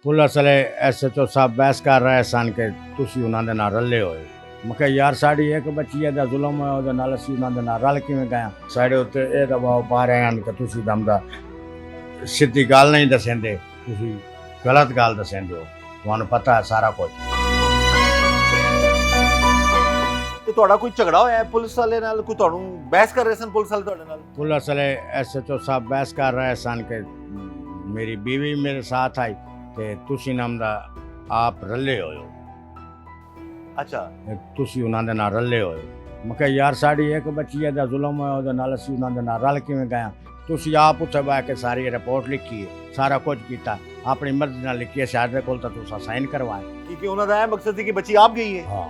Police वाले SHO साहब बहस कर रहे सन कि तुसी उन्हां दे नाल रले होए। मैं कहा यार साड़ी एक बच्ची दा जुल्म होया ओदे नाल असीं उन्हां दे नाल रल किवें गए साढ़े उत्ते ये दबाव पा रहे हैं कि तुसी दमदा सिद्धी गल नहीं दसेंदे, तुसी गलत गल दसेंदे हो, तुहानूं पता है सारा कुछ। ਤੇ ਤੁਹਾਡਾ ਕੋਈ ਝਗੜਾ ਹੋਇਆ ਹੈ ਪੁਲਿਸ ਵਾਲੇ ਨਾਲ, ਕੋਈ ਤੁਹਾਨੂੰ ਬਹਿਸ ਕਰ ਰਹੇ ਸਨ ਪੁਲਿਸ ਵਾਲੇ ਤੁਹਾਡੇ ਨਾਲ? पुलिस वाले SHO साहब बहस कर रहे सन कि मेरी बीवी मेरे साथ आई ते तुसी नमदा आप रले होयो, ਅੱਛਾ, तुसी उन्हां दे नाल रले होयो। मैं कहा यार साड़ी एक बच्ची दा जुल्म होया ओदे नाल असीं उन्हां दे नाल रल किवें गए, तुसी आप उत्थे बह के सारी रिपोर्ट लिखी है, सारा कुछ कीता, अपनी मर्जी नाल लिखी है, साडे कोल तां तुसां साइन करवाए। ਕਿਉਂਕਿ ਉਹਨਾਂ ਦਾ ਇਹ ਮਕਸਦ ਸੀ ਕਿ ਬੱਚੀ ਆਪ ਗਈ ਹੈ, हाँ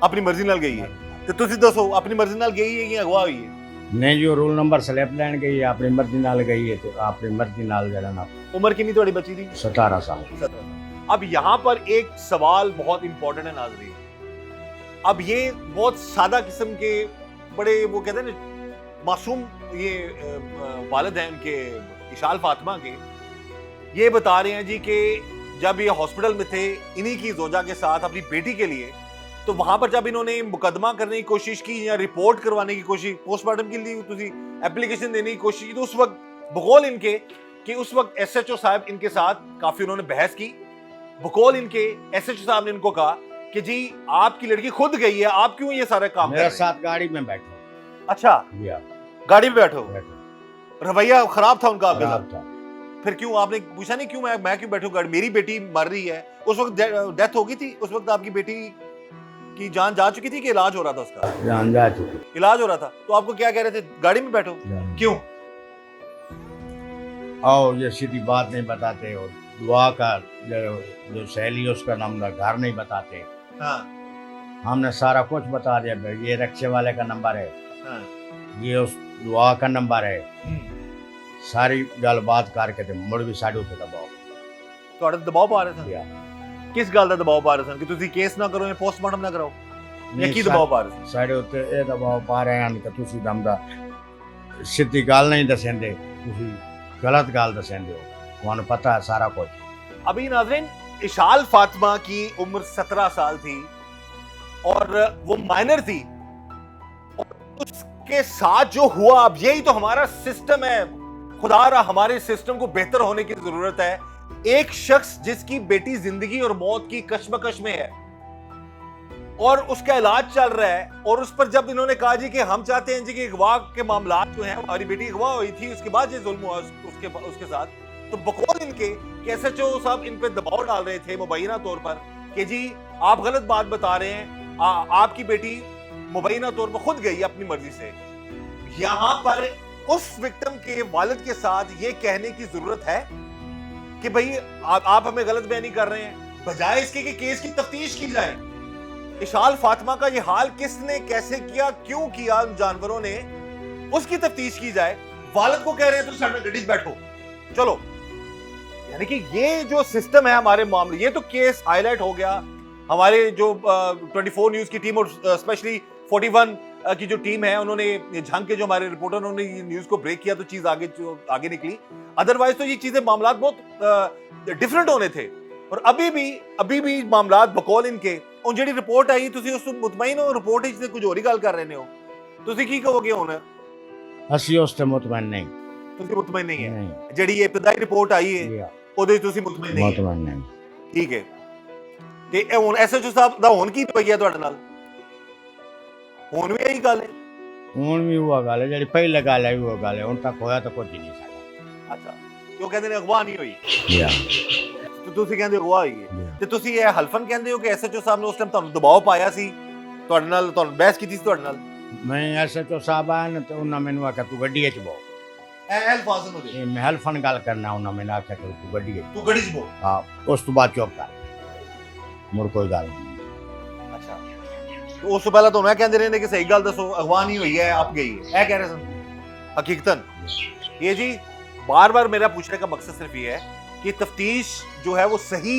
ਆਪਣੀ ਮਰਜ਼ੀ ਨਾਲ ਗਈ ਹੈ, ਤੇ ਤੁਸੀਂ ਦੱਸੋ ਆਪਣੀ ਮਰਜ਼ੀ ਨਾਲ ਗਈ ਹੈ ਕਿ ਅਗਵਾ ਹੋਈ ਹੈ? नहीं जो रूल नंबर स्लिप लैन गई है अपनी मर्जी नाल गई है, तो अपनी मर्जी नाल जरा ना उम्र कितनी ਤੁਹਾਡੀ ਬੱਚੀ ਦੀ? 17 साल। 17। अब यहाँ पर एक सवाल बहुत इंपॉर्टेंट है नाजरीन। अब ये बहुत सादा किस्म के बड़े वो कहते हैं ना मासूम ये वालिद हैं उनके इशाल फातिमा के, ये बता रहे हैं जी कि जब ये हॉस्पिटल में थे इन्हीं की जोजा के साथ अपनी बेटी के लिए, तो वहां पर जब इन्होंने मुकदमा करने की कोशिश की या रिपोर्ट करवाने की कोशिश, पोस्टमार्टम के लिए तुसी एप्लीकेशन देने की कोशिश की, तो उस वक्त बकौल इनके कि उस वक्त SHO साहब इनके साथ काफी उन्होंने बहस की। बकौल इनके SHO साहब ने इनको कहा कि जी आपकी लड़की खुद गई है, आप क्यों ये सारा काम कर मेरे रहे हैं? साथ गाड़ी में बैठो। अच्छा, या गाड़ी में बैठो, रवैया खराब था उनका आपके खराब साथ? था। फिर क्यों आपने पूछा नहीं क्यों मैं क्यों बैठूं गाड़ी, मेरी बेटी मर रही है? उस वक्त डेथ हो गई थी, उस वक्त आपकी बेटी की जान जा चुकी थी कि इलाज हो रहा था उसका? जान जा चुकी। इलाज हो रहा था, तो आपको क्या कह रहे थे गाड़ी में बैठो? क्यों? आओ ये सीधी बात नहीं बताते, और दुआ का जो सहेली है उसका नाम घर नहीं बताते। हाँ, हमने सारा कुछ बता दिया भाई, ये रिक्शे वाले का नंबर है, हाँ, ये उस दुआ का नंबर है, सारी गल बात करके ते मुड़ भी साढ़े उत्ते दबाओ। ਤੁਹਾਡੇ ਤੇ ਦਬਾਅ ਪਾ ਰਹੇ ਸਨ? या ਕਿਸ ਗੱਲ ਦਾ ਦਬਾਅ ਪਾ ਰਹੇ ਸਨ ਕਿ ਤੁਸੀਂ ਕੇਸ ਨਾ ਕਰੋ ਜਾਂ ਪੋਸਟਮਾਰਟਮ ਨਾ ਕਰਾਓ, ਜਾਂ ਕੀ ਦਬਾਅ ਪਾ ਰਹੇ ਸਨ? साढ़े उत्ते ये दबाव पा रहे हैं कि तुसी दमदा सीधी गल नहीं दसेंदे, तुसी गलत गल दसेंदे हो, तुहानूं पता है सारा कुछ। अभी नाज़रीन इशाल फातिमा की उम्र 17 साल थी और वो माइनर थी, और उसके साथ जो हुआ, अब यही तो हमारा सिस्टम है। खुदा रहा हमारे सिस्टम को बेहतर होने की जरूरत है। एक शख्स जिसकी बेटी जिंदगी और मौत की कश्मकश में है और उसका इलाज चल रहा है, और उस पर जब इन्होंने कहा जी कि हम चाहते हैं जी कि अगवा के मामला जो है, हमारी बेटी अगवा हुई थी उसके बाद ये जुल्म हुआ उसके साथ, तो बकौल इनके SHO साहब इन पे दबाव डाल रहे थे मुबैना तौर पर कि जी आप गलत बात बता रहे हैं, आपकी बेटी मुबैना तौर पर खुद गई अपनी मर्जी से। यहां पर उस विक्टिम के वालिद के साथ ये कहने की जरूरत है कि भाई आप हमें गलत बयानी कर रहे हैं, बजाय इसके कि केस की तफ्तीश की जाए। इशाल फातिमा का ये हाल किसने कैसे किया, क्यों किया उन जानवरों ने, उसकी तफ्तीश की जाए। वालिद को कह रहे हैं तो सामने गड्डी से बैठो चलो, यानी कि ये जो सिस्टम है हमारे मामले, ये तो केस हाईलाइट हो गया। हमारे जो 24 न्यूज की टीम और स्पेशली 41 की जो टीम है, उन्होंने झंग के जो हमारे रिपोर्टर उन्होंने ये न्यूज को ब्रेक किया तो चीज आगे निकली। अदरवाइज तो ये चीजें मामला बहुत डिफरेंट होने थे। और अभी भी मामला बकौल इनके उन जेडी रिपोर्ट आई, तुसी उस मुतमईन हो रिपोर्ट से कुछ और ही गल कर रहे हो, तुसी की कहोगे हुण? असी उस ते मुतमईन नहीं। तुसी मुतमईन नहीं है? नहीं। जेडी ये इब्तदाई रिपोर्ट आई है या ਉਹਦੇ ਤੁਸੀਂ ਮੁਤਮਈਨ ਨਹੀਂ? मुतमईन नहीं। ਠੀਕ ਹੈ। ਤੇ ਇਹ ਹੁਣ SHO ਸਾਹਿਬ ਦਾ ਹੁਣ ਕੀ ਰਵੱਈਆ ਤੁਹਾਡੇ ਨਾਲ? ਹੁਣ ਵੀ ਇਹੀ ਗੱਲ ਹੈ? ਹੁਣ ਵੀ ਉਹ ਗੱਲ ਹੈ ਜਿਹੜੀ ਪਹਿਲੇ ਗੱਲ ਹੈ, ਉਹ ਗੱਲ ਹੈ, ਹੁਣ ਤੱਕ ਹੋਇਆ ਤਾਂ ਕੁਝ ਨਹੀਂ ਸਾਡਾ। ਅੱਛਾ, ਕਿਉਂ ਕਹਿੰਦੇ ਨੇ ਅਗਵਾ ਨਹੀਂ ਹੋਈ? या ਤੇ ਤੁਸੀਂ ਕਹਿੰਦੇ ਅਗਵਾ ਹੋਈ ਹੈ, ਤੇ ਤੁਸੀਂ ਇਹ ਹਲਫਨ ਕਹਿੰਦੇ ਹੋ ਕਿ SHO ਸਾਹਿਬ ਨੇ ਉਸ ਟਾਈਮ ਤੁਹਾਨੂੰ ਦਬਾਅ ਪਾਇਆ ਸੀ, ਤੁਹਾਡੇ ਨਾਲ ਤੁਹਾਨੂੰ ਬਹਿਸ ਕੀਤੀ ਸੀ ਤੁਹਾਡੇ ਨਾਲ? मैं SHO साहब आया ना तो उन्होंने मैंने आख्या तू गड्डी च बो, ਇਹ ਅਲਫਾਜ਼ ਨੂੰ ਦੇ मैं हल्फन गल करना, उन्होंने मैंने आख्या तू गड्डी च ਤੂੰ ਗੱਡੀ 'ਚ ਬੋ। हाँ, उस तो बाद चुप कर, मुड़ कोई गल नहीं। ਅੱਛਾ, ਤੇ ਉਸ ਤੋਂ ਪਹਿਲਾਂ ਤੁਹਾਨੂੰ ਇਹ ਕਹਿੰਦੇ ਰਹੇ ਨੇ ਕਿ ਸਹੀ ਗੱਲ ਦੱਸੋ, ਅਗਵਾ ਨਹੀਂ ਹੋਈ ਹੈ, ਆਪ ਗਈ ਹੈ, ਇਹ ਕਹਿ ਰਹੇ ਸਨ हकीकतन। ये जी बार बार मेरा पूछने का मकसद सिर्फ ये है कि तफ्तीश जो है वो सही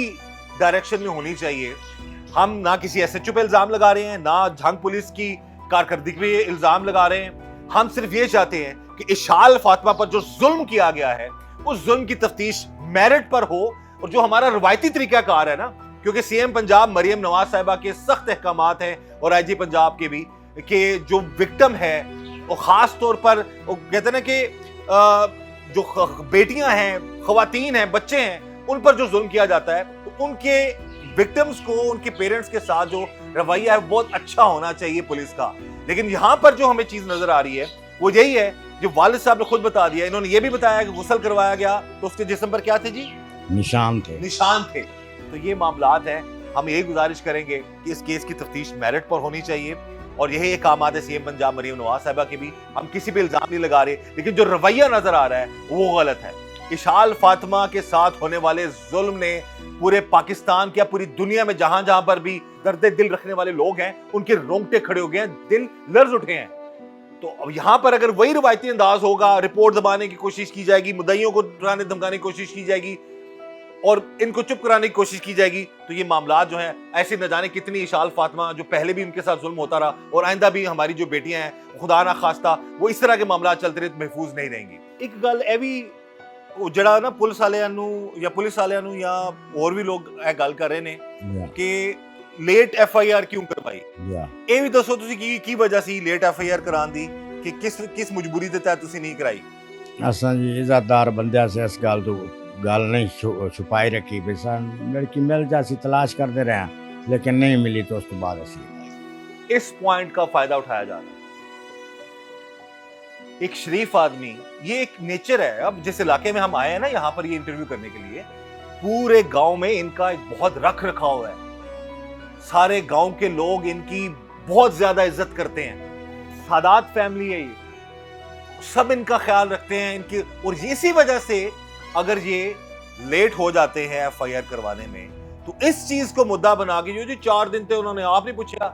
डायरेक्शन में होनी चाहिए। हम ना किसी SHO पे इल्जाम लगा रहे हैं, ना झंग पुलिस की कारकर्दगी पे इल्जाम लगा रहे हैं। हम सिर्फ ये चाहते हैं कि इशाल फातिमा पर जो जुल्म किया गया है उस जुल्म की तफ्तीश मेरिट पर हो, और जो हमारा रवायती तरीकाकार है ना, क्योंकि सीएम पंजाब मरियम नवाज साहिबा के सख्त अहकामात हैं और आईजी पंजाब के भी, कि जो विक्टिम है वो खास तौर पर वो कहते हैं ना कि जो बेटियां हैं, खवातीन हैं, बच्चे हैं, उन पर जो जुल्म किया जाता है, तो उनके विक्टिम्स को उनके पेरेंट्स के साथ जो रवैया है बहुत अच्छा होना चाहिए पुलिस का। लेकिन यहाँ पर जो हमें चीज नजर आ रही है वो यही है, जो वालिद साहब ने खुद बता दिया, इन्होंने ये भी बताया कि गुस्ल करवाया गया तो उसके जिस्म पर क्या थे जी? निशान थे। निशान थे। तो ये मामलात हैं। हम यही गुजारिश करेंगे कि इस केस की तफ्तीश मेरिट पर होनी चाहिए और यही एक काम आते सीएम पंजाब मरियम नवाज साहिबा के भी। हम किसी पे इल्जाम नहीं लगा रहे, लेकिन जो रवैया नजर आ रहा है वो गलत है। इशाल फातिमा के साथ होने वाले जुल्म ने पूरे पाकिस्तान क्या पूरी दुनिया में जहां जहां पर भी दर्द दिल रखने वाले लोग हैं उनके रोंगटे खड़े हो गए हैं, दिल लर्ज उठे हैं। तो अब यहां पर अगर वही रवायती अंदाज होगा, रिपोर्ट दबाने की कोशिश की जाएगी, मुद्दइयों को डराने धमकाने की कोशिश की जाएगी और इनको चुप कराने की कोशिश की जाएगी, तो ये मामला जो हैं ऐसे न जाने कितनी इशाल फातिमा जो पहले भी उनके साथ जुल्म होता रहा और आइंदा भी हमारी जो बेटियां हैं खुदा ना खास्ता वो इस तरह के मामला चलते रहे तो महफूज नहीं रहेंगी। एक गल ए भी ਜਿਹੜਾ ਨਾ ਪੁਲਿਸ ਵਾਲਿਆਂ ਨੂੰ ਜਾਂ ਹੋਰ ਵੀ ਲੋਕ ਇਹ ਗੱਲ ਕਰ ਰਹੇ ਨੇ ਕਿ ਲੇਟ ਐਫਆਈਆਰ ਕਿਉਂ ਕਰਵਾਈ। ਇਹ ਵੀ ਦੱਸੋ ਤੁਸੀਂ ਕੀ ਵਜ੍ਹਾ ਸੀ ਲੇਟ ਐਫਆਈਆਰ ਕਰਾਉਣ ਦੀ, ਕਿ ਕਿਸ ਮਜਬੂਰੀ ਦੇ ਤਹਿਤ ਤੁਸੀਂ ਨਹੀਂ ਕਰਾਈ। असा जी इज्जतदार बंदे से इस गल नहीं छुपाई रखी भी लड़की मिल जासी तलाश करते रहे, लेकिन नहीं मिली तो उस बाद असी इस पॉइंट का फायदा उठाया जा रहा है। एक शरीफ आदमी, ये एक नेचर है। अब जिस इलाके में हम आए हैं ना यहाँ पर ये इंटरव्यू करने के लिए, पूरे गांव में इनका एक बहुत रख रखाव है, सारे गांव के लोग इनकी बहुत ज्यादा इज्जत करते हैं। सादात फैमिली है ये, सब इनका ख्याल रखते हैं इनकी। और इसी वजह से अगर ये लेट हो जाते हैं एफआईआर करवाने में, तो इस चीज को मुद्दा बना के जो 4 दिन थे उन्होंने आप नहीं पूछा,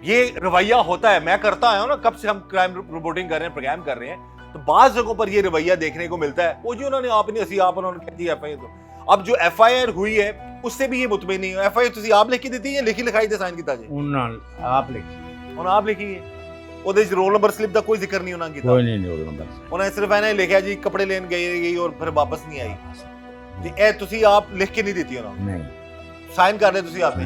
ये रवैया होता है। मैं करता आया हूं ना, कब से हम क्राइम रिपोर्टिंग कर रहे हैं, प्रोग्राम कर रहे हैं, तो बाज जगहों पर ये रवैया देखने को मिलता है। वो जी उन्होंने आप नहीं असी आप उन्होंने कह दी एफआईआर। तो अब जो एफआईआर हुई है उससे भी ये मुतमिन नहीं है। एफआईआर तुसी आप लिखी दी थी या लिखी लिखाई दे साइन कीता जी? आप लिखी उन्होंने आप लिखी है। ਉਹਦੇ ਚ ਰੋਲ ਨੰਬਰ ਸਲਿੱਪ ਦਾ ਕੋਈ ਜ਼ਿਕਰ ਨਹੀਂ ਉਹਨਾਂ ਕੀਤਾ। ਕੋਈ ਨਹੀਂ ਰੋਲ ਨੰਬਰ। ਉਹਨਾਂ ਸਿਰਫ ਇਹਨੇ ਲਿਖਿਆ ਜੀ ਕੱਪੜੇ ਲੈਣ ਗਈ ਔਰ ਫਿਰ ਵਾਪਸ ਨਹੀਂ ਆਈ। ਤੇ ਇਹ ਤੁਸੀਂ ਆਪ ਲਿਖ ਕੇ ਨਹੀਂ ਦਿੱਤੀ ਉਹਨਾਂ ਨੂੰ? ਨਹੀਂ। ਸਾਈਨ ਕਰ ਰਹੇ ਤੁਸੀਂ ਆਪੇ?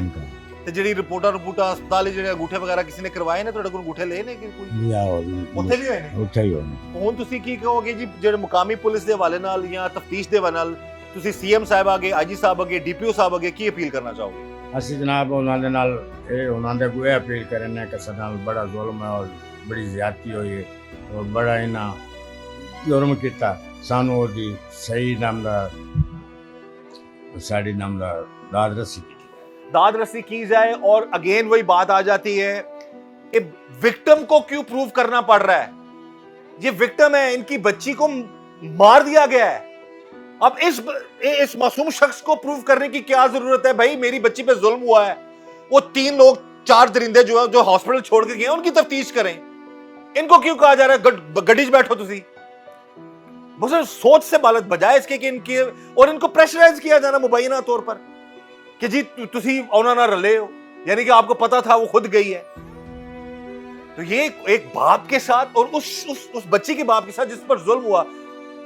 ਤੇ ਜਿਹੜੀ ਰਿਪੋਰਟਾਂ ਹਸਪਤਾਲ ਜਿਹੜੇ ਅੰਗੂਠੇ ਵਗੈਰਾ ਕਿਸੇ ਨੇ ਕਰਵਾਏ ਨੇ, ਤੁਹਾਡੇ ਕੋਲ ਅੰਗੂਠੇ ਲਏ ਨੇ ਕਿ ਕੋਈ? ਲਿਆ ਉੱਥੇ ਵੀ ਹੋਏ ਨੇ? ਉੱਥੇ ਹੀ ਹੋਏ ਨੇ। ਹੁਣ ਤੁਸੀਂ ਕੀ ਕਹੋਗੇ ਜੀ ਜਿਹੜੇ ਮੁਕਾਮੀ ਪੁਲਿਸ ਦੇ ਹਵਾਲੇ ਨਾਲ ਜਾਂ ਤਫਤੀਸ਼ ਦੇ ਹਵਾਲੇ ਨਾਲ ਤੁਸੀਂ ਸੀਐਮ ਸਾਹਿਬ ਅੱਗੇ, ਆਈਜੀ ਸਾਹਿਬ ਅੱਗੇ, ਡੀਪੀਓ ਸਾਹਿਬ ਅੱਗੇ ਕੀ ਅਪੀਲ ਕਰਨਾ ਚਾਹੋਗੇ? ਅਸੀਂ ਜਨਾਬ ਉਹਨਾਂ ਦੇ ਨਾਲ ਉਹਨਾਂ ਦੇ ਕੋਈ ਅਪੀਲ ਕਰਨੇ ਕਿ ਸਾਡੇ ਨਾਲ ਬੜਾ ਜ਼ੁਲਮ ਹੈ और बड़ी ज्यादती हुई है और बड़ा इन्हें जुर्म किया, सानू ओदी सही नामदार साड़ी नामदार दाद रस्सी की जाए। और अगेन वही बात आ जाती है कि विक्टिम को क्यों प्रूव करना पड़ रहा है? ये विक्टिम है, इनकी बच्ची को मार दिया गया है। अब इस मासूम शख्स को प्रूव करने की क्या जरूरत है? भाई मेरी बच्ची पे जुल्म हुआ है, वो 3 लोग 4 दरिंदे जो हॉस्पिटल छोड़ के गए उनकी तफ्तीश करें। इनको क्यों कहा जा रहा है गड्डी च बैठो तुसी? बस सोच से बालत बजाय इसके कि इनके और इनको प्रेशराइज किया जाना मुबैना तौर पर कि जी तुसी औना ना रले हो, यानी कि आपको पता था वो खुद गई है। तो ये एक बाप के साथ और उस बच्ची के बाप के साथ जिस पर जुल्म हुआ,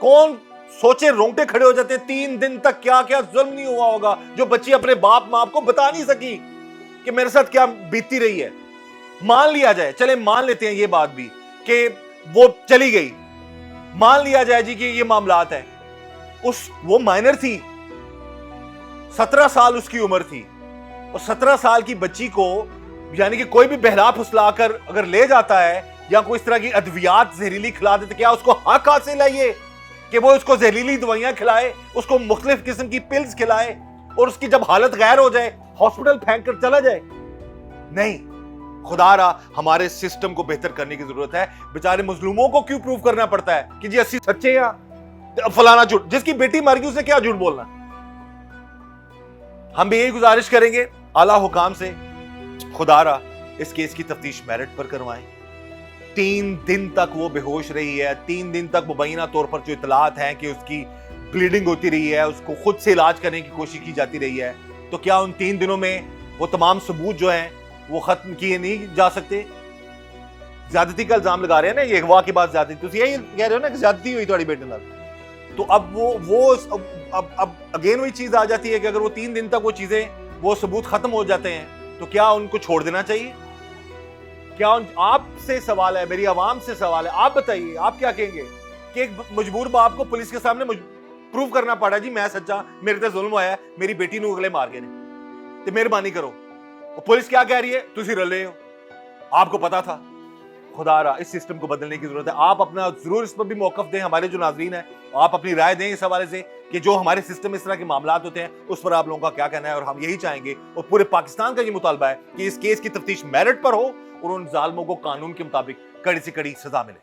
कौन सोचे रोंगटे खड़े हो जाते हैं। 3 दिन तक क्या क्या जुल्म नहीं हुआ होगा जो बच्ची अपने बाप माँ को बता नहीं सकी कि मेरे साथ क्या बीतती रही है। मान लिया जाए, चले मान लेते हैं ये बात भी कि वो चली गई, मान लिया जाए जी कि ये मामलात है। वो माइनर थी, 17 साल उसकी उम्र थी, और 17 साल की बच्ची को यानी कि कोई भी बहला फुसलाकर अगर ले जाता है या कोई इस तरह की अद्वियात जहरीली खिला दे, तो क्या उसको हक हासिल है ये कि वो उसको जहरीली दवाइयां खिलाए, उसको मुख्तलिफ किस्म की पिल्स खिलाए और उसकी जब हालत गैर हो जाए हॉस्पिटल फेंक कर चला जाए? नहीं, खुदारा हमारे सिस्टम को बेहतर करने की जरूरत है। बेचारे मजलूमों को क्यों प्रूव करना पड़ता है कि जी 80 सच्चे या फलाना झूठ? जिसकी बेटी मर गई उसने क्या झूठ बोलना? हम भी यही गुजारिश करेंगे आला हुकाम से, खुदारा इस केस की तफ्तीश मेरिट पर करवाएं। 3 दिन तक वो बेहोश रही है, 3 दिन तक मुबैना तौर पर जो इतलात हैं कि उसकी ब्लीडिंग होती रही है, उसको खुद से इलाज करने की कोशिश की जाती रही है, तो क्या उन 3 दिनों में वो तमाम सबूत जो हैं वो खत्म किए नहीं जा सकते? ज्यादती का इल्जाम लगा रहे हैं ना, ये अगवा की बात ज्यादती, तुम यही कह रहे हो ना कि ज्यादती हुई थोड़ी बेटे नाल, तो अब अब अगेन वही चीज आ जाती है कि अगर वो 3 दिन तक वो सबूत खत्म हो जाते हैं तो क्या उनको छोड़ देना चाहिए? क्या आपसे सवाल है, मेरी आवाम से सवाल है, आप बताइए, आप क्या कहेंगे कि एक मजबूर बाप को पुलिस के सामने प्रूव करना पड़ा जी मैं सच्चा, मेरे ते जुल्म होया, मेरी बेटी नू अगले मार गए ने, तो मेहरबानी करो। और पुलिस क्या कह रही है? तुसी रले हो, आपको पता था। खुदा रहा, इस सिस्टम को बदलने की जरूरत है। आप अपना जरूर इस पर भी मौकफ दें, हमारे जो नाजरीन है आप अपनी राय दें इस हवाले से कि जो हमारे सिस्टम में इस तरह के मामला होते हैं उस पर आप लोगों का क्या कहना है। और हम यही चाहेंगे और पूरे पाकिस्तान का ये मुतालबा है कि इस केस की तफ्तीश मेरिट पर हो और उन जालिमों को कानून के मुताबिक कड़ी से कड़ी सजा मिले।